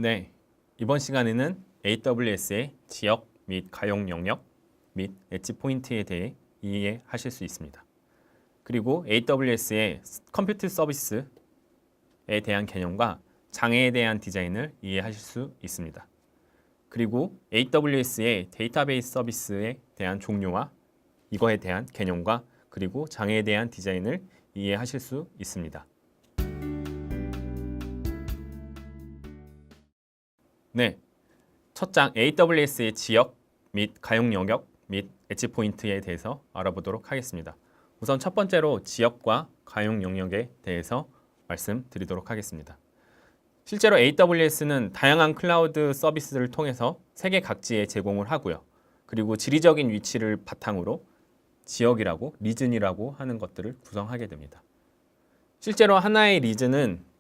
네, 이번 시간에는 AWS의 지역 및 가용 영역 및 엣지 포인트에 대해 이해하실 수 있습니다. 그리고 AWS의 컴퓨트 서비스에 대한 개념과 장애에 대한 디자인을 이해하실 수 있습니다. 그리고 AWS의 데이터베이스 서비스에 대한 종류와 이거에 대한 개념과 그리고 장애에 대한 디자인을 이해하실 수 있습니다. 네, 첫 장 AWS의 지역 및 가용 영역 및 엣지 포인트에 대해서 알아보도록 하겠습니다. 우선 첫 번째로 지역과 가용 영역에 대해서 말씀드리도록 하겠습니다. 실제로 AWS는 다양한 클라우드 서비스를 통해서 세계 각지에 제공을 하고요. 그리고 지리적인 위치를 바탕으로 지역이라고, 리즌이라고 하는 것들을 구성하게 됩니다. 실제로 하나의 리즌은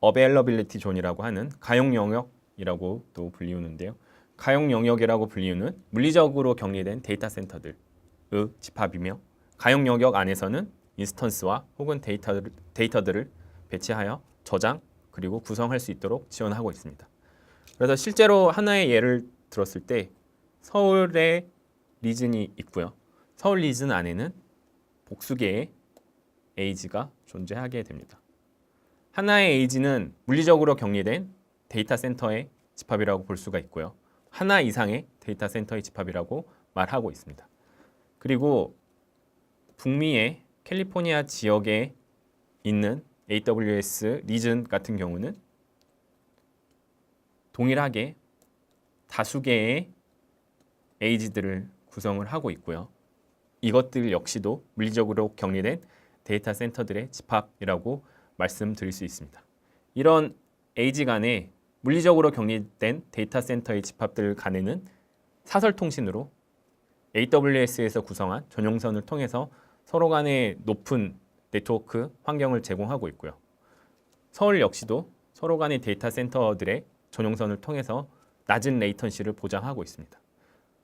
어베일러빌리티 존이라고 하는 가용 영역이라고 또 불리우는데요. 가용 영역이라고 불리우는 물리적으로 격리된 데이터 센터들의 집합이며 가용 영역 안에서는 인스턴스와 혹은 데이터들을 배치하여 저장 그리고 구성할 수 있도록 지원하고 있습니다. 그래서 실제로 하나의 예를 들었을 때 서울에 리즌이 있고요. 서울 리즌 안에는 복수개의 에이지가 존재하게 됩니다. 하나의 에이지는 물리적으로 격리된 데이터 센터의 집합이라고 볼 수가 있고요. 하나 이상의 데이터 센터의 집합이라고 말하고 있습니다. 그리고 북미의 캘리포니아 지역에 있는 AWS 리즌 같은 경우는 동일하게 다수 개의 에이지들을 구성을 하고 있고요. 이것들 역시도 물리적으로 격리된 데이터 센터들의 집합이라고 말씀드릴 수 있습니다. 이런 에이지 간에 물리적으로 격리된 데이터 센터의 집합들 간에는 사설 통신으로 AWS에서 구성한 전용선을 통해서 서로 간에 높은 네트워크 환경을 제공하고 있고요. 서울 역시도 서로 간의 데이터 센터들의 전용선을 통해서 낮은 레이턴시를 보장하고 있습니다.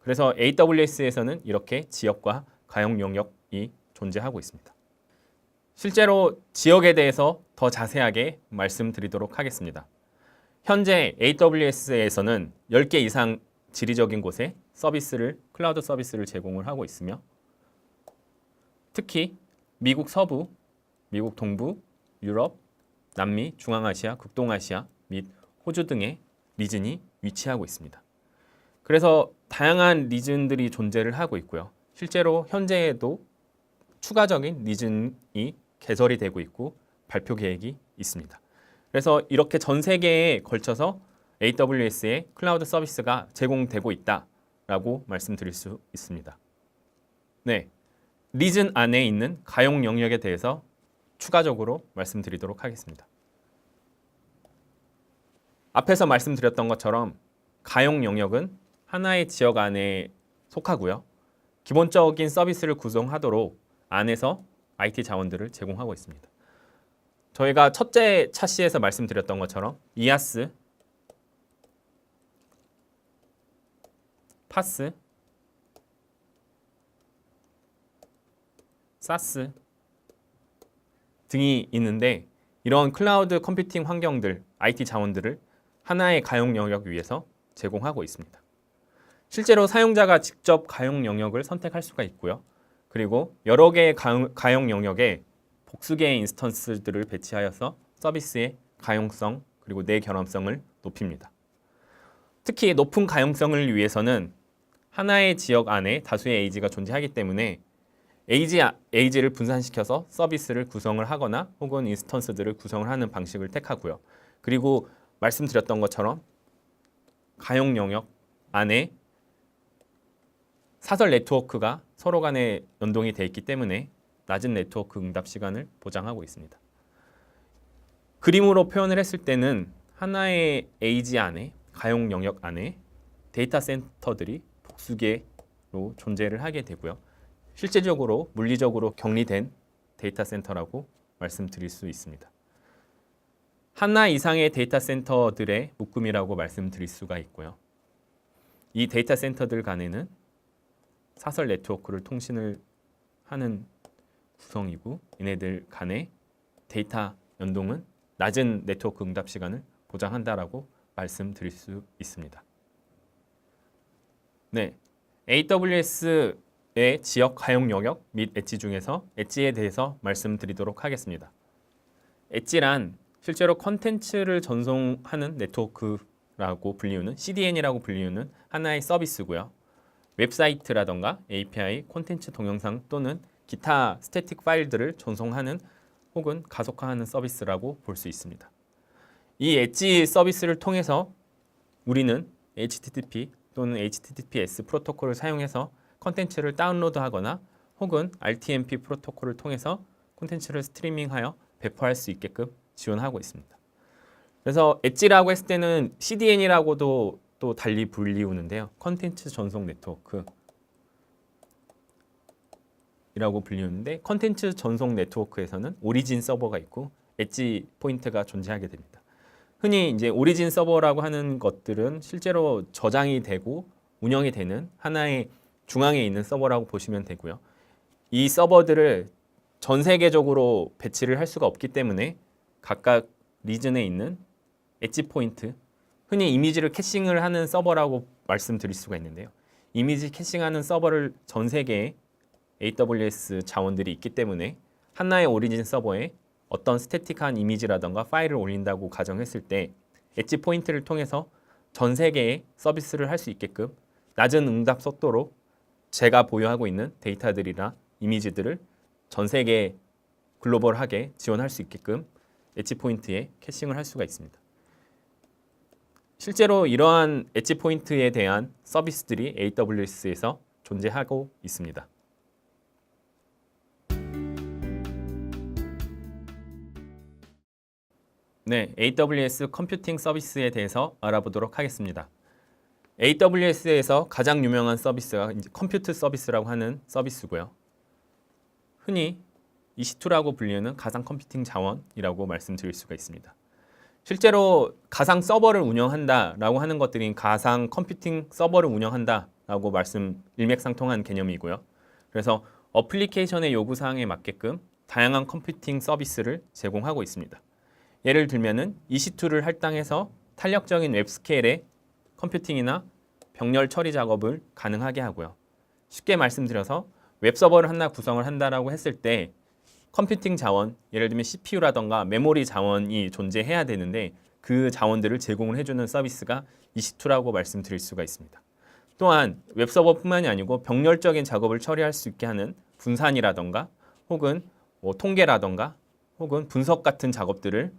그래서 AWS에서는 이렇게 지역과 가용 영역이 존재하고 있습니다. 실제로 지역에 대해서 더 자세하게 말씀드리도록 하겠습니다. 현재 AWS에서는 10개 이상 지리적인 곳에 클라우드 서비스를 제공을 하고 있으며 특히 미국 서부, 미국 동부, 유럽, 남미, 중앙아시아, 극동아시아 및 호주 등의 리즌이 위치하고 있습니다. 그래서 다양한 리즌들이 존재를 하고 있고요. 실제로 현재에도 추가적인 리즌이 개설이 되고 있고 발표 계획이 있습니다. 그래서 이렇게 전 세계에 걸쳐서 AWS의 클라우드 서비스가 제공되고 있다라고 말씀드릴 수 있습니다. 네, 리즌 안에 있는 가용 영역에 대해서 추가적으로 말씀드리도록 하겠습니다. 앞에서 말씀드렸던 것처럼 가용 영역은 하나의 지역 안에 속하고요. 기본적인 서비스를 구성하도록 안에서 IT 자원들을 제공하고 있습니다. 저희가 첫째 차시에서 말씀드렸던 것처럼 이아스, 파스, 사스 등이 있는데 이런 클라우드 컴퓨팅 환경들, IT 자원들을 하나의 가용 영역 위에서 제공하고 있습니다. 실제로 사용자가 직접 가용 영역을 선택할 수가 있고요. 그리고 여러 개의 가용 영역에 복수 개의 인스턴스들을 배치하여서 서비스의 가용성 그리고 내결함성을 높입니다. 특히 높은 가용성을 위해서는 하나의 지역 안에 다수의 에이지가 존재하기 때문에 에이지를 분산시켜서 서비스를 구성을 하거나 혹은 인스턴스들을 구성을 하는 방식을 택하고요. 그리고 말씀드렸던 것처럼 가용 영역 안에 사설 네트워크가 서로 간에 연동이 되어 있기 때문에 낮은 네트워크 응답 시간을 보장하고 있습니다. 그림으로 표현을 했을 때는 하나의 에이지 안에, 가용 영역 안에 데이터 센터들이 복수개로 존재를 하게 되고요. 실제적으로 물리적으로 격리된 데이터 센터라고 말씀드릴 수 있습니다. 하나 이상의 데이터 센터들의 묶음이라고 말씀드릴 수가 있고요. 이 데이터 센터들 간에는 사설 네트워크를 통신을 하는 구성이고 얘네들 간의 데이터 연동은 낮은 네트워크 응답 시간을 보장한다라고 말씀드릴 수 있습니다. 네, AWS의 지역 가용 영역 및 엣지 중에서 엣지에 대해서 말씀드리도록 하겠습니다. 엣지란 실제로 컨텐츠를 전송하는 네트워크라고 불리우는 CDN이라고 불리우는 하나의 서비스고요. 웹사이트라던가 API, 콘텐츠 동영상 또는 기타 스태틱 파일들을 전송하는 혹은 가속화하는 서비스라고 볼 수 있습니다. 이 엣지 서비스를 통해서 우리는 HTTP 또는 HTTPS 프로토콜을 사용해서 콘텐츠를 다운로드하거나 혹은 RTMP 프로토콜을 통해서 콘텐츠를 스트리밍하여 배포할 수 있게끔 지원하고 있습니다. 그래서 엣지라고 했을 때는 CDN이라고도 또 달리 불리우는데요. 콘텐츠 전송 네트워크 이라고 불리우는데 콘텐츠 전송 네트워크에서는 오리진 서버가 있고 엣지 포인트가 존재하게 됩니다. 흔히 이제 오리진 서버라고 하는 것들은 실제로 저장이 되고 운영이 되는 하나의 중앙에 있는 서버라고 보시면 되고요. 이 서버들을 전 세계적으로 배치를 할 수가 없기 때문에 각각 리전에 있는 엣지 포인트, 흔히 이미지를 캐싱을 하는 서버라고 말씀드릴 수가 있는데요. 이미지 캐싱하는 서버를 전 세계에 AWS 자원들이 있기 때문에 하나의 오리진 서버에 어떤 스태틱한 이미지라던가 파일을 올린다고 가정했을 때 엣지 포인트를 통해서 전 세계에 서비스를 할 수 있게끔 낮은 응답 속도로 제가 보유하고 있는 데이터들이나 이미지들을 전 세계에 글로벌하게 지원할 수 있게끔 엣지 포인트에 캐싱을 할 수가 있습니다. 실제로 이러한 엣지 포인트에 대한 서비스들이 AWS에서 존재하고 있습니다. 네, AWS 컴퓨팅 서비스에 대해서 알아보도록 하겠습니다. AWS에서 가장 유명한 서비스가 이제 컴퓨트 서비스라고 하는 서비스고요. 흔히 EC2라고 불리는 가상 컴퓨팅 자원이라고 말씀드릴 수가 있습니다. 실제로 가상 서버를 운영한다라고 하는 것들이 가상 컴퓨팅 서버를 운영한다라고 일맥상통한 개념이고요. 그래서 어플리케이션의 요구사항에 맞게끔 다양한 컴퓨팅 서비스를 제공하고 있습니다. 예를 들면은 EC2를 할당해서 탄력적인 웹 스케일의 컴퓨팅이나 병렬 처리 작업을 가능하게 하고요. 쉽게 말씀드려서 웹 서버를 하나 구성을 한다라고 했을 때 컴퓨팅 자원, 예를 들면 CPU라던가 메모리 자원이 존재해야 되는데 그 자원들을 제공을 해주는 서비스가 EC2라고 말씀드릴 수가 있습니다. 또한 웹 서버뿐만이 아니고 병렬적인 작업을 처리할 수 있게 하는 분산이라던가 혹은 통계라던가 혹은 분석 같은 작업들을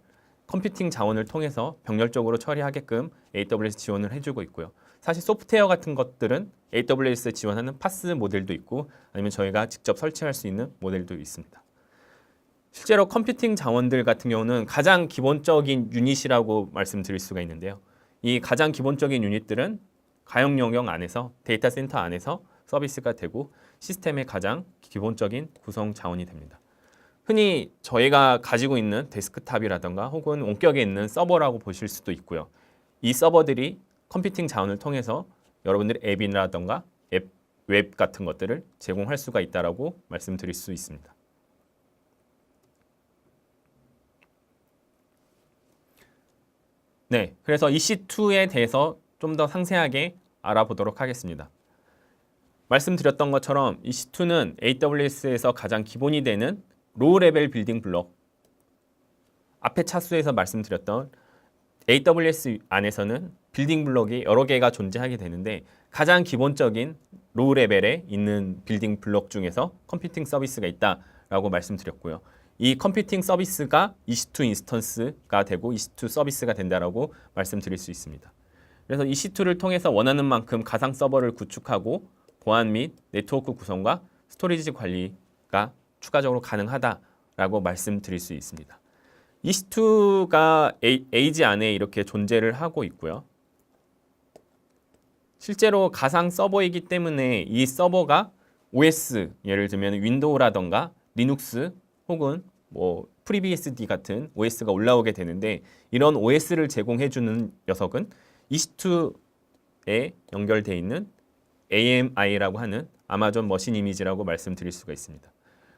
컴퓨팅 자원을 통해서 병렬적으로 처리하게끔 AWS 지원을 해주고 있고요. 사실 소프트웨어 같은 것들은 AWS 지원하는 파스 모델도 있고 아니면 저희가 직접 설치할 수 있는 모델도 있습니다. 실제로 컴퓨팅 자원들 같은 경우는 가장 기본적인 유닛이라고 말씀드릴 수가 있는데요. 이 가장 기본적인 유닛들은 가용 영역 안에서 데이터 센터 안에서 서비스가 되고 시스템의 가장 기본적인 구성 자원이 됩니다. 흔히 저희가 가지고 있는 데스크탑이라던가 혹은 원격에 있는 서버라고 보실 수도 있고요. 이 서버들이 컴퓨팅 자원을 통해서 여러분들의 앱이라던가 웹 같은 것들을 제공할 수가 있다라고 말씀드릴 수 있습니다. 네, 그래서 EC2에 대해서 좀 더 상세하게 알아보도록 하겠습니다. 말씀드렸던 것처럼 EC2는 AWS에서 가장 기본이 되는 로우 레벨 빌딩 블록, 앞에 차수에서 말씀드렸던 AWS 안에서는 빌딩 블록이 여러 개가 존재하게 되는데 가장 기본적인 로우 레벨에 있는 빌딩 블록 중에서 컴퓨팅 서비스가 있다라고 말씀드렸고요. 이 컴퓨팅 서비스가 EC2 인스턴스가 되고 EC2 서비스가 된다라고 말씀드릴 수 있습니다. 그래서 EC2를 통해서 원하는 만큼 가상 서버를 구축하고 보안 및 네트워크 구성과 스토리지 관리가 추가적으로 가능하다라고 말씀드릴 수 있습니다. EC2가 에이지 안에 이렇게 존재를 하고 있고요. 실제로 가상 서버이기 때문에 이 서버가 OS, 예를 들면 윈도우라던가 리눅스 혹은 FreeBSD 같은 OS가 올라오게 되는데 이런 OS를 제공해주는 녀석은 EC2에 연결되어 있는 AMI라고 하는 아마존 머신 이미지라고 말씀드릴 수가 있습니다.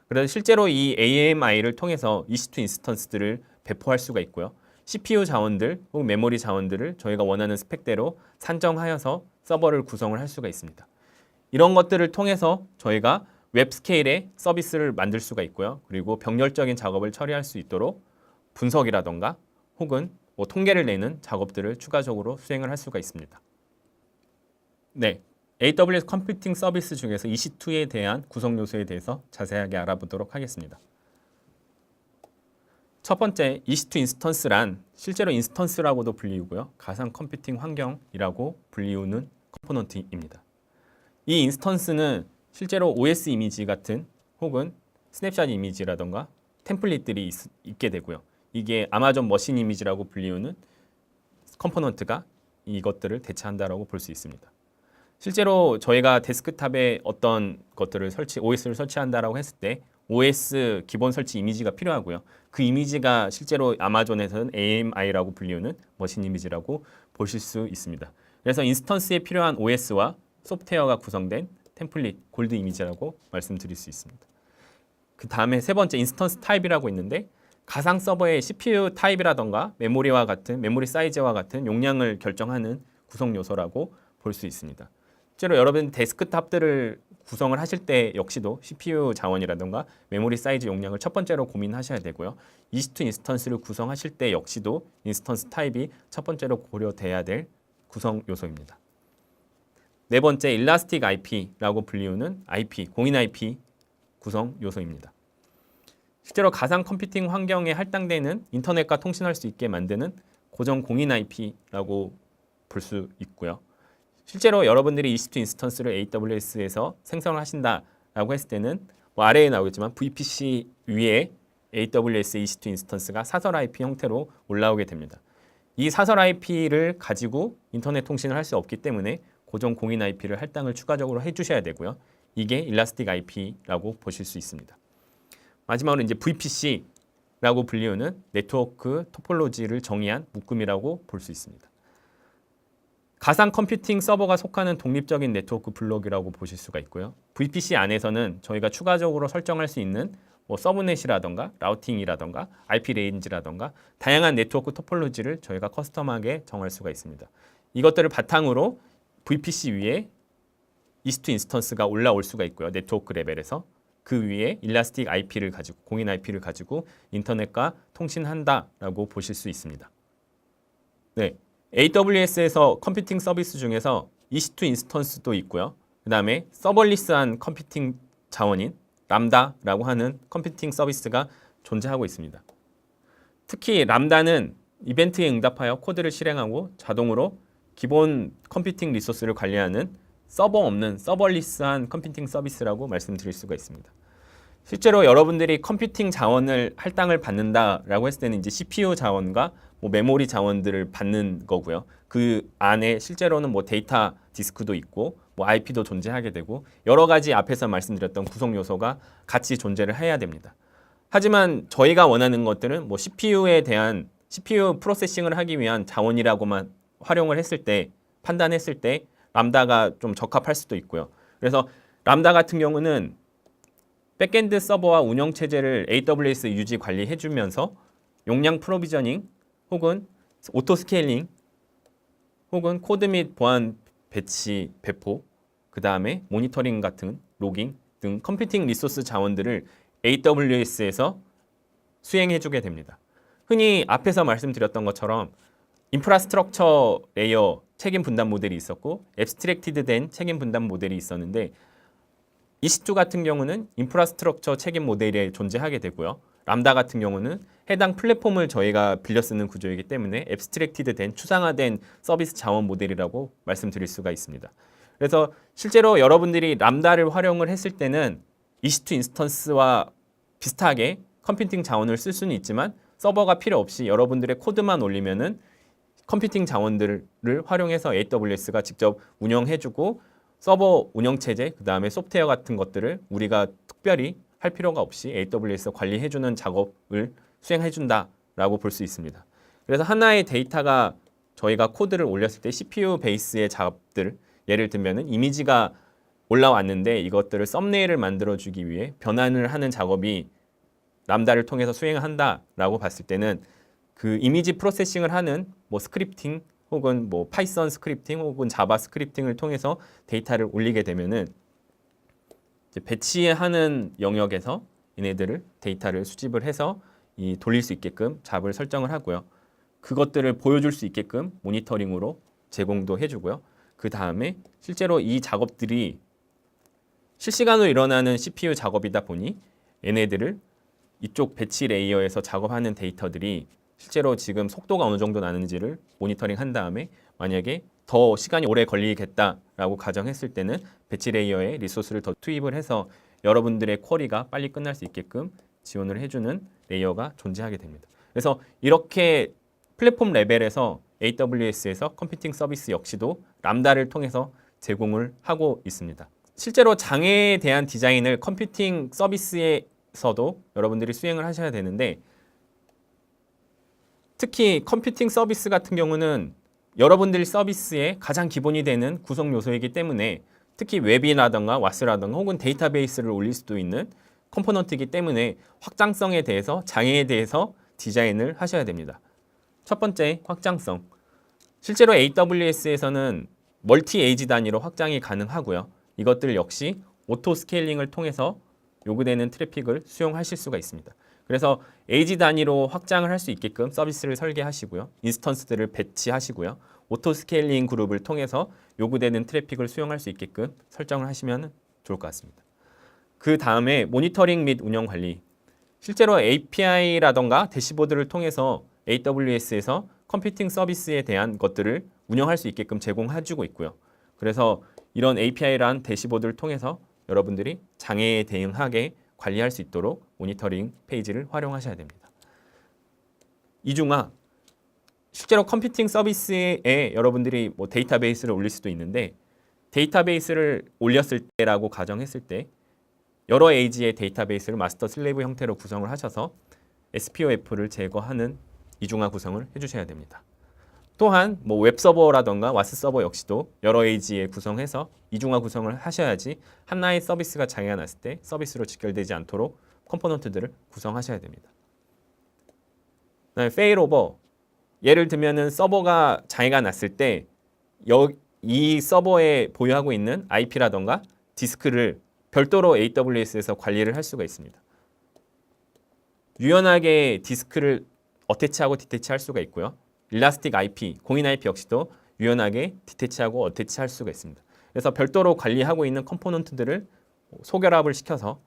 그래서 실제로 이 AMI를 통해서 EC2 인스턴스들을 배포할 수가 있고요. CPU 자원들 혹은 메모리 자원들을 저희가 원하는 스펙대로 산정하여서 서버를 구성을 할 수가 있습니다. 이런 것들을 통해서 저희가 웹 스케일의 서비스를 만들 수가 있고요. 그리고 병렬적인 작업을 처리할 수 있도록 분석이라던가 혹은 뭐 통계를 내는 작업들을 추가적으로 수행을 할 수가 있습니다. 네, AWS 컴퓨팅 서비스 중에서 EC2에 대한 구성 요소에 대해서 자세하게 알아보도록 하겠습니다. 첫 번째, EC2 인스턴스란 실제로 인스턴스라고도 불리우고요. 가상 컴퓨팅 환경이라고 불리우는 컴포넌트입니다. 이 인스턴스는 실제로 OS 이미지 같은 혹은 스냅샷 이미지라던가 템플릿들이 있게 되고요. 이게 아마존 머신 이미지라고 불리우는 컴포넌트가 이것들을 대체한다라고 볼 수 있습니다. 실제로 저희가 데스크탑에 어떤 것들을 OS를 설치한다라고 했을 때 OS 기본 설치 이미지가 필요하고요. 그 이미지가 실제로 아마존에서는 AMI라고 불리우는 머신 이미지라고 보실 수 있습니다. 그래서 인스턴스에 필요한 OS와 소프트웨어가 구성된 템플릿, 골드 이미지라고 말씀드릴 수 있습니다. 그 다음에 세 번째 인스턴스 타입이라고 있는데 가상 서버의 CPU 타입이라던가 메모리 사이즈와 같은 용량을 결정하는 구성 요소라고 볼 수 있습니다. 실제로 여러분 데스크탑들을 구성을 하실 때 역시도 CPU 자원이라던가 메모리 사이즈 용량을 첫 번째로 고민하셔야 되고요. EC2 인스턴스를 구성하실 때 역시도 인스턴스 타입이 첫 번째로 고려돼야 될 구성 요소입니다. 네 번째 일라스틱 IP라고 불리우는 IP, 공인 IP 구성 요소입니다. 실제로 가상 컴퓨팅 환경에 할당되는 인터넷과 통신할 수 있게 만드는 고정 공인 IP라고 볼 수 있고요. 실제로 여러분들이 EC2 인스턴스를 AWS에서 생성을 하신다라고 했을 때는 뭐 아래에 나오겠지만 VPC 위에 AWS EC2 인스턴스가 사설 IP 형태로 올라오게 됩니다. 이 사설 IP를 가지고 인터넷 통신을 할 수 없기 때문에 고정 공인 IP를 할당을 추가적으로 해주셔야 되고요. 이게 일라스틱 IP라고 보실 수 있습니다. 마지막으로 이제 VPC라고 불리우는 네트워크 토폴로지를 정의한 묶음이라고 볼 수 있습니다. 가상 컴퓨팅 서버가 속하는 독립적인 네트워크 블록이라고 보실 수가 있고요. VPC 안에서는 저희가 추가적으로 설정할 수 있는 뭐 서브넷이라던가 라우팅이라던가 IP 레인지라던가 다양한 네트워크 토폴로지를 저희가 커스텀하게 정할 수가 있습니다. 이것들을 바탕으로 VPC 위에 EC2 인스턴스가 올라올 수가 있고요. 네트워크 레벨에서 그 위에 일라스틱 IP를 가지고 공인 IP를 가지고 인터넷과 통신한다라고 보실 수 있습니다. 네, AWS에서 컴퓨팅 서비스 중에서 EC2 인스턴스도 있고요. 그 다음에 서벌리스한 컴퓨팅 자원인 람다라고 하는 컴퓨팅 서비스가 존재하고 있습니다. 특히 람다는 이벤트에 응답하여 코드를 실행하고 자동으로 기본 컴퓨팅 리소스를 관리하는 서버 없는 서벌리스한 컴퓨팅 서비스라고 말씀드릴 수가 있습니다. 실제로 여러분들이 컴퓨팅 자원을 할당을 받는다라고 했을 때는 이제 CPU 자원과 뭐 메모리 자원들을 받는 거고요. 그 안에 실제로는 뭐 데이터 디스크도 있고 뭐 IP도 존재하게 되고 여러 가지 앞에서 말씀드렸던 구성 요소가 같이 존재를 해야 됩니다. 하지만 저희가 원하는 것들은 뭐 CPU에 대한 CPU 프로세싱을 하기 위한 자원이라고만 활용을 했을 때 판단했을 때 람다가 좀 적합할 수도 있고요. 그래서 람다 같은 경우는 백엔드 서버와 운영 체제를 AWS 유지 관리해 주면서 용량 프로비저닝 혹은 오토 스케일링 혹은 코드 및 보안 배치 배포 그 다음에 모니터링 같은 로깅 등 컴퓨팅 리소스 자원들을 AWS에서 수행해 주게 됩니다. 흔히 앞에서 말씀드렸던 것처럼 인프라스트럭처 레이어 책임 분담 모델이 있었고 앱스트랙티드 된 책임 분담 모델이 있었는데 EC2 같은 경우는 인프라스트럭처 책임 모델이 존재하게 되고요. 람다 같은 경우는 해당 플랫폼을 저희가 빌려 쓰는 구조이기 때문에 앱스트랙티드 된 추상화된 서비스 자원 모델이라고 말씀드릴 수가 있습니다. 그래서 실제로 여러분들이 람다를 활용을 했을 때는 EC2 인스턴스와 비슷하게 컴퓨팅 자원을 쓸 수는 있지만 서버가 필요 없이 여러분들의 코드만 올리면은 컴퓨팅 자원들을 활용해서 AWS가 직접 운영해주고 서버 운영체제, 그 다음에 소프트웨어 같은 것들을 우리가 특별히 할 필요가 없이 AWS에서 관리해주는 작업을 수행해준다라고 볼 수 있습니다. 그래서 하나의 데이터가 저희가 코드를 올렸을 때 CPU 베이스의 작업들, 예를 들면은 이미지가 올라왔는데 이것들을 썸네일을 만들어주기 위해 변환을 하는 작업이 람다를 통해서 수행한다라고 봤을 때는 그 이미지 프로세싱을 하는 뭐 스크립팅 혹은 뭐 파이썬 스크립팅 혹은 자바 스크립팅을 통해서 데이터를 올리게 되면은 이제 배치하는 영역에서 얘네들을 데이터를 수집을 해서 이 돌릴 수 있게끔 잡을 설정을 하고요. 그것들을 보여줄 수 있게끔 모니터링으로 제공도 해주고요. 그 다음에 실제로 이 작업들이 실시간으로 일어나는 CPU 작업이다 보니 얘네들을 이쪽 배치 레이어에서 작업하는 데이터들이 실제로 지금 속도가 어느 정도 나는지를 모니터링 한 다음에 만약에 더 시간이 오래 걸리겠다라고 가정했을 때는 배치 레이어에 리소스를 더 투입을 해서 여러분들의 쿼리가 빨리 끝날 수 있게끔 지원을 해주는 레이어가 존재하게 됩니다. 그래서 이렇게 플랫폼 레벨에서 AWS에서 컴퓨팅 서비스 역시도 람다를 통해서 제공을 하고 있습니다. 실제로 장애에 대한 디자인을 컴퓨팅 서비스에서도 여러분들이 수행을 하셔야 되는데 특히 컴퓨팅 서비스 같은 경우는 여러분들 서비스의 가장 기본이 되는 구성 요소이기 때문에 특히 웹이라던가 와스라던가 혹은 데이터베이스를 올릴 수도 있는 컴포넌트이기 때문에 확장성에 대해서 장애에 대해서 디자인을 하셔야 됩니다. 첫 번째, 확장성. 실제로 AWS에서는 멀티 에이지 단위로 확장이 가능하고요. 이것들 역시 오토 스케일링을 통해서 요구되는 트래픽을 수용하실 수가 있습니다. 그래서 에이지 단위로 확장을 할 수 있게끔 서비스를 설계하시고요. 인스턴스들을 배치하시고요. 오토 스케일링 그룹을 통해서 요구되는 트래픽을 수용할 수 있게끔 설정을 하시면 좋을 것 같습니다. 그 다음에 모니터링 및 운영 관리. 실제로 API라던가 대시보드를 통해서 AWS에서 컴퓨팅 서비스에 대한 것들을 운영할 수 있게끔 제공해주고 있고요. 그래서 이런 API란 대시보드를 통해서 여러분들이 장애에 대응하게 관리할 수 있도록 모니터링 페이지를 활용하셔야 됩니다. 이중화. 실제로 컴퓨팅 서비스에 여러분들이 뭐 데이터베이스를 올릴 수도 있는데 데이터베이스를 올렸을 때라고 가정했을 때 여러 에이지의 데이터베이스를 마스터 슬레이브 형태로 구성을 하셔서 SPOF를 제거하는 이중화 구성을 해주셔야 됩니다. 또한 뭐 웹서버라던가 와스 서버 역시도 여러 에이지에 구성해서 이중화 구성을 하셔야지 하나의 서비스가 장애가 났을 때 서비스로 직결되지 않도록 컴포넌트들을 구성하셔야 됩니다. 그다음에 페일오버. 예를 들면은 서버가 장애가 났을 때 이 서버에 보유하고 있는 IP라던가 디스크를 별도로 AWS에서 관리를 할 수가 있습니다. 유연하게 디스크를 어태치하고 디태치할 수가 있고요. 일라스틱 IP, 공인 IP 역시도 유연하게 디태치하고 어태치할 수가 있습니다. 그래서 별도로 관리하고 있는 컴포넌트들을 소결합을 시켜서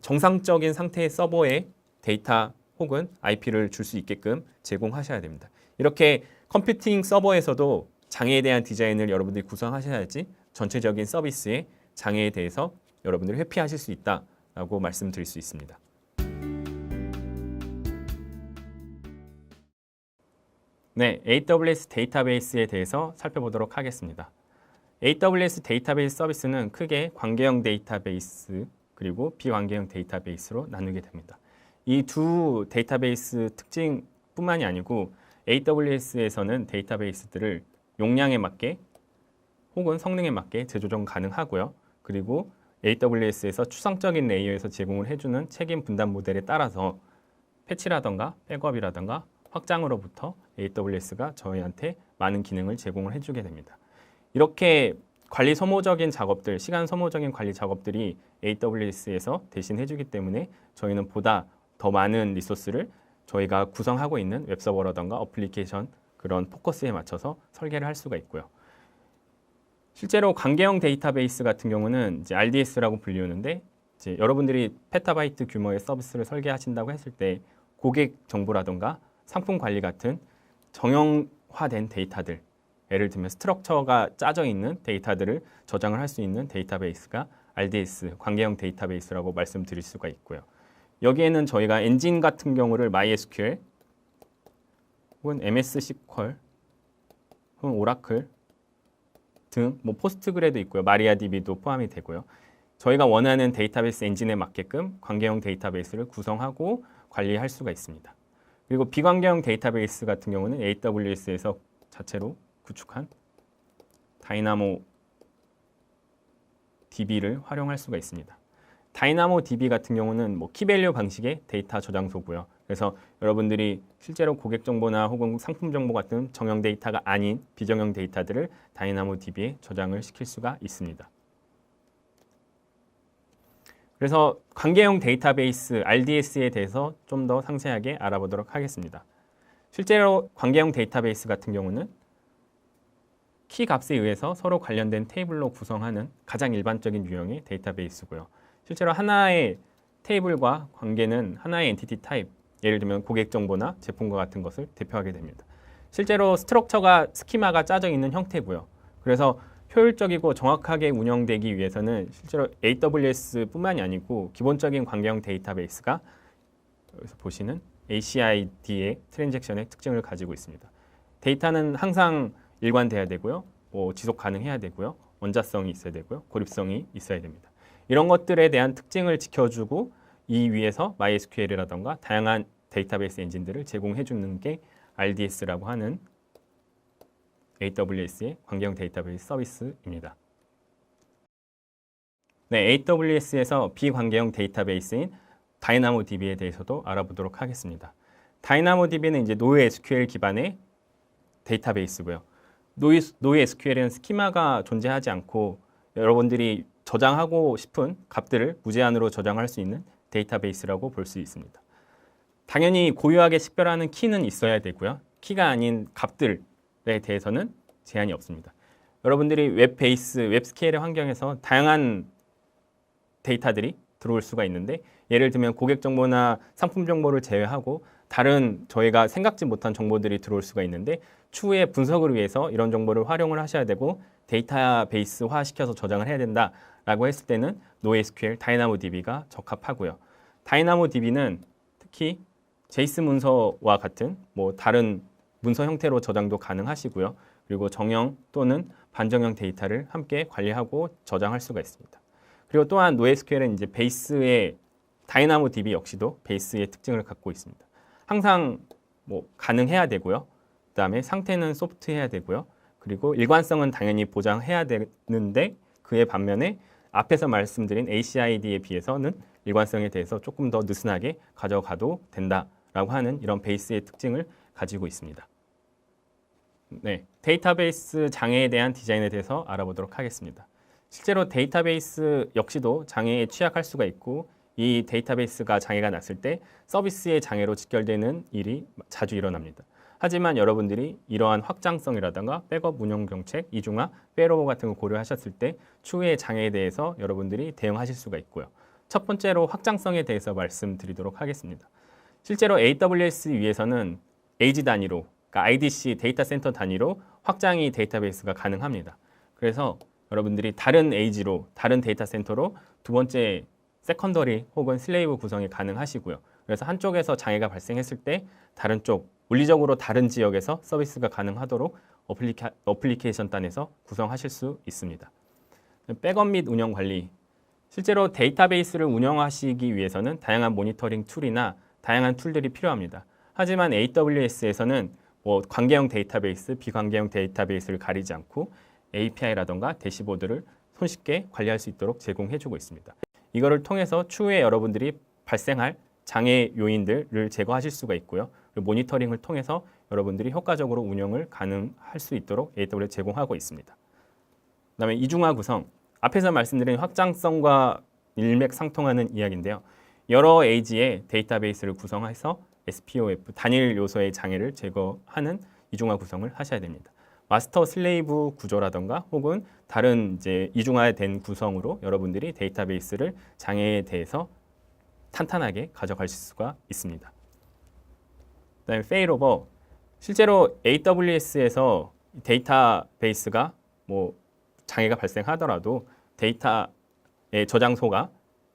정상적인 상태의 서버에 데이터 혹은 IP를 줄 수 있게끔 제공하셔야 됩니다. 이렇게 컴퓨팅 서버에서도 장애에 대한 디자인을 여러분들이 구성하셔야지 전체적인 서비스의 장애에 대해서 여러분들이 회피하실 수 있다라고 말씀드릴 수 있습니다. 네, AWS 데이터베이스에 대해서 살펴보도록 하겠습니다. AWS 데이터베이스 서비스는 크게 관계형 데이터베이스 그리고 비관계형 데이터베이스로 나누게 됩니다. 이 두 데이터베이스 특징뿐만이 아니고 AWS에서는 데이터베이스들을 용량에 맞게 혹은 성능에 맞게 재조정 가능하고요. 그리고 AWS에서 추상적인 레이어에서 제공을 해주는 책임 분담 모델에 따라서 패치라던가 백업이라던가 확장으로부터 AWS가 저희한테 많은 기능을 제공을 해주게 됩니다. 이렇게 관리 소모적인 작업들, 시간 소모적인 관리 작업들이 AWS에서 대신 해주기 때문에 저희는 보다 더 많은 리소스를 저희가 구성하고 있는 웹서버라던가 어플리케이션 그런 포커스에 맞춰서 설계를 할 수가 있고요. 실제로 관계형 데이터베이스 같은 경우는 이제 RDS라고 불리우는데 이제 여러분들이 페타바이트 규모의 서비스를 설계하신다고 했을 때 고객 정보라던가 상품 관리 같은 정형화된 데이터들, 예를 들면 스트럭처가 짜져 있는 데이터들을 저장을 할 수 있는 데이터베이스가 RDS, 관계형 데이터베이스라고 말씀드릴 수가 있고요. 여기에는 저희가 엔진 같은 경우를 MySQL 혹은 MS SQL 혹은 오라클 등 뭐 포스트그레도 있고요. 마리아DB도 포함이 되고요. 저희가 원하는 데이터베이스 엔진에 맞게끔 관계형 데이터베이스를 구성하고 관리할 수가 있습니다. 그리고 비관계형 데이터베이스 같은 경우는 AWS에서 자체로 구축한 다이나모 DB를 활용할 수가 있습니다. 다이나모 DB 같은 경우는 뭐 키밸류 방식의 데이터 저장소고요. 그래서 여러분들이 실제로 고객 정보나 혹은 상품 정보 같은 정형 데이터가 아닌 비정형 데이터들을 다이나모DB에 저장을 시킬 수가 있습니다. 그래서 관계형 데이터베이스 RDS에 대해서 좀 더 상세하게 알아보도록 하겠습니다. 실제로 관계형 데이터베이스 같은 경우는 키 값에 의해서 서로 관련된 테이블로 구성하는 가장 일반적인 유형의 데이터베이스고요. 실제로 하나의 테이블과 관계는 하나의 엔티티 타입, 예를 들면 고객 정보나 제품과 같은 것을 대표하게 됩니다. 실제로 스트럭처가 스키마가 짜져 있는 형태고요. 그래서 효율적이고 정확하게 운영되기 위해서는 실제로 AWS뿐만이 아니고 기본적인 관계형 데이터베이스가 여기서 보시는 ACID의 트랜잭션의 특징을 가지고 있습니다. 데이터는 항상 일관돼야 되고요. 지속 가능해야 되고요. 원자성이 있어야 되고요. 고립성이 있어야 됩니다. 이런 것들에 대한 특징을 지켜주고 이 위에서 MySQL이라던가 다양한 데이터베이스 엔진들을 제공해 주는 게 RDS라고 하는 AWS의 관계형 데이터베이스 서비스입니다. 네, AWS에서 비관계형 데이터베이스인 다이나모DB에 대해서도 알아보도록 하겠습니다. 다이나모DB는 이제 NoSQL 기반의 데이터베이스고요. NoSQL은 스키마가 존재하지 않고 여러분들이 저장하고 싶은 값들을 무제한으로 저장할 수 있는 데이터베이스라고 볼 수 있습니다. 당연히 고유하게 식별하는 키는 있어야 되고요. 키가 아닌 값들에 대해서는 제한이 없습니다. 여러분들이 웹베이스, 웹스케일의 환경에서 다양한 데이터들이 들어올 수가 있는데 예를 들면 고객 정보나 상품 정보를 제외하고 다른 저희가 생각지 못한 정보들이 들어올 수가 있는데 추후에 분석을 위해서 이런 정보를 활용을 하셔야 되고 데이터베이스화 시켜서 저장을 해야 된다라고 했을 때는 NoSQL, 다이나모DB가 적합하고요. 다이나모DB는 특히 제이슨 문서와 같은 다른 문서 형태로 저장도 가능하시고요. 그리고 정형 또는 반정형 데이터를 함께 관리하고 저장할 수가 있습니다. 그리고 또한 NoSQL은 이제 베이스의 다이나모DB 역시도 베이스의 특징을 갖고 있습니다. 항상 가능해야 되고요. 그다음에 상태는 소프트해야 되고요. 그리고 일관성은 당연히 보장해야 되는데 그에 반면에 앞에서 말씀드린 ACID에 비해서는 일관성에 대해서 조금 더 느슨하게 가져가도 된다라고 하는 이런 베이스의 특징을 가지고 있습니다. 네, 데이터베이스 장애에 대한 디자인에 대해서 알아보도록 하겠습니다. 실제로 데이터베이스 역시도 장애에 취약할 수가 있고 이 데이터베이스가 장애가 났을 때 서비스의 장애로 직결되는 일이 자주 일어납니다. 하지만 여러분들이 이러한 확장성이라든가 백업 운영 정책, 이중화, 페일오버 같은 걸 고려하셨을 때 추후의 장애에 대해서 여러분들이 대응하실 수가 있고요. 첫 번째로 확장성에 대해서 말씀드리도록 하겠습니다. 실제로 AWS 위에서는 에이지 단위로, 그러니까 IDC 데이터 센터 단위로 확장이 데이터베이스가 가능합니다. 그래서 여러분들이 다른 에이지로, 다른 데이터 센터로 두 번째 세컨더리 혹은 슬레이브 구성이 가능하시고요. 그래서 한쪽에서 장애가 발생했을 때 다른 쪽, 물리적으로 다른 지역에서 서비스가 가능하도록 어플리케이션 단에서 구성하실 수 있습니다. 백업 및 운영 관리. 실제로 데이터베이스를 운영하시기 위해서는 다양한 모니터링 툴이나 다양한 툴들이 필요합니다. 하지만 AWS에서는 관계형 데이터베이스, 비관계형 데이터베이스를 가리지 않고 API라던가 대시보드를 손쉽게 관리할 수 있도록 제공해주고 있습니다. 이거를 통해서 추후에 여러분들이 발생할 장애 요인들을 제거하실 수가 있고요. 그리고 모니터링을 통해서 여러분들이 효과적으로 운영을 가능할 수 있도록 AWS 제공하고 있습니다. 그다음에 이중화 구성. 앞에서 말씀드린 확장성과 일맥상통하는 이야기인데요. 여러 에이지의 데이터베이스를 구성해서 SPOF, 단일 요소의 장애를 제거하는 이중화 구성을 하셔야 됩니다. 마스터 슬레이브 구조라던가 혹은 다른 이제 이중화된 구성으로 여러분들이 데이터베이스를 장애에 대해서 탄탄하게 가져가실 수가 있습니다. 그다음에 페일오버. 실제로 AWS에서 데이터베이스가 장애가 발생하더라도 데이터의 저장소가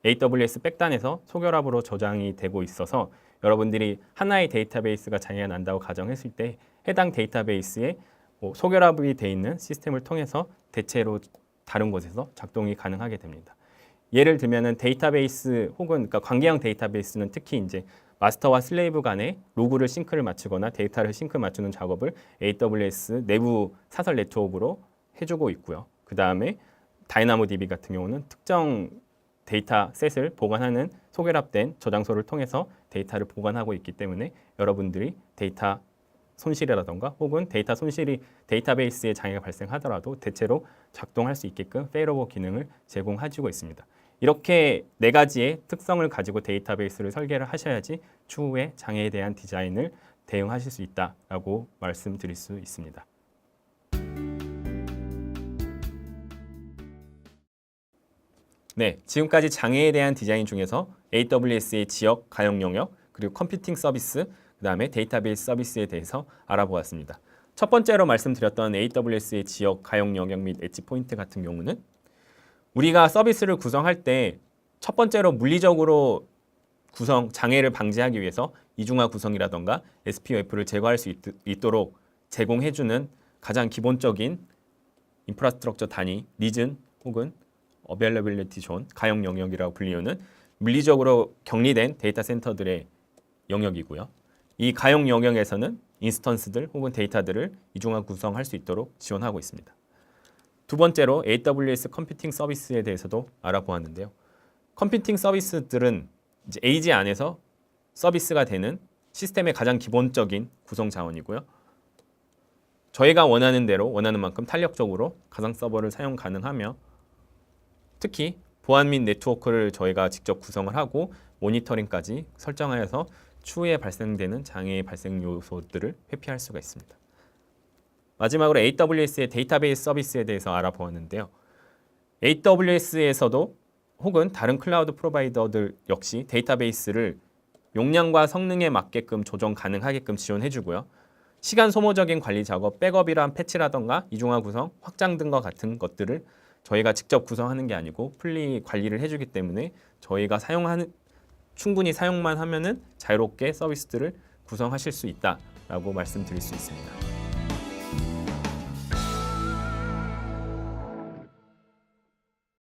AWS 백단에서 소결합으로 저장이 되고 있어서 여러분들이 하나의 데이터베이스가 장애가 난다고 가정했을 때 해당 데이터베이스에 소결합이 되어 있는 시스템을 통해서 대체로 다른 곳에서 작동이 가능하게 됩니다. 예를 들면은 데이터베이스 혹은 그러니까 관계형 데이터베이스는 특히 이제 마스터와 슬레이브 간에 로그를 싱크를 맞추거나 데이터를 싱크 맞추는 작업을 AWS 내부 사설 네트워크로 해주고 있고요. 그 다음에 다이나모DB 같은 경우는 특정 데이터셋을 보관하는 소결합된 저장소를 통해서 데이터를 보관하고 있기 때문에 여러분들이 데이터 손실이라던가 혹은 데이터 손실이 데이터베이스에 장애가 발생하더라도 대체로 작동할 수 있게끔 페일오버 기능을 제공해주고 있습니다. 이렇게 네 가지의 특성을 가지고 데이터베이스를 설계를 하셔야지 추후에 장애에 대한 디자인을 대응하실 수 있다라고 말씀드릴 수 있습니다. 네, 지금까지 장애에 대한 디자인 중에서 AWS의 지역 가용 영역, 그리고 컴퓨팅 서비스, 그 다음에 데이터베이스 서비스에 대해서 알아보았습니다. 첫 번째로 말씀드렸던 AWS의 지역 가용 영역 및 엣지 포인트 같은 경우는 우리가 서비스를 구성할 때 첫 번째로 물리적으로 장애를 방지하기 위해서 이중화 구성이라던가 SPOF를 제거할 수 있도록 제공해주는 가장 기본적인 인프라스트럭처 단위, 리즌 혹은 어베일러빌리티 존, 가용 영역이라고 불리우는 물리적으로 격리된 데이터 센터들의 영역이고요. 이 가용 영역에서는 인스턴스들 혹은 데이터들을 이중화 구성할 수 있도록 지원하고 있습니다. 두 번째로 AWS 컴퓨팅 서비스에 대해서도 알아보았는데요. 컴퓨팅 서비스들은 이제 AG 안에서 서비스가 되는 시스템의 가장 기본적인 구성 자원이고요. 저희가 원하는 대로 원하는 만큼 탄력적으로 가상 서버를 사용 가능하며 특히 보안 및 네트워크를 저희가 직접 구성을 하고 모니터링까지 설정하여서 추후에 발생되는 장애의 발생 요소들을 회피할 수가 있습니다. 마지막으로 AWS의 데이터베이스 서비스에 대해서 알아보았는데요. AWS에서도 혹은 다른 클라우드 프로바이더들 역시 데이터베이스를 용량과 성능에 맞게끔 조정 가능하게끔 지원해주고요. 시간 소모적인 관리 작업, 백업이란 패치라던가 이중화 구성, 확장 등과 같은 것들을 저희가 직접 구성하는 게 아니고 풀리 관리를 해주기 때문에 저희가 충분히 사용만 하면은 자유롭게 서비스들을 구성하실 수 있다라고 말씀드릴 수 있습니다.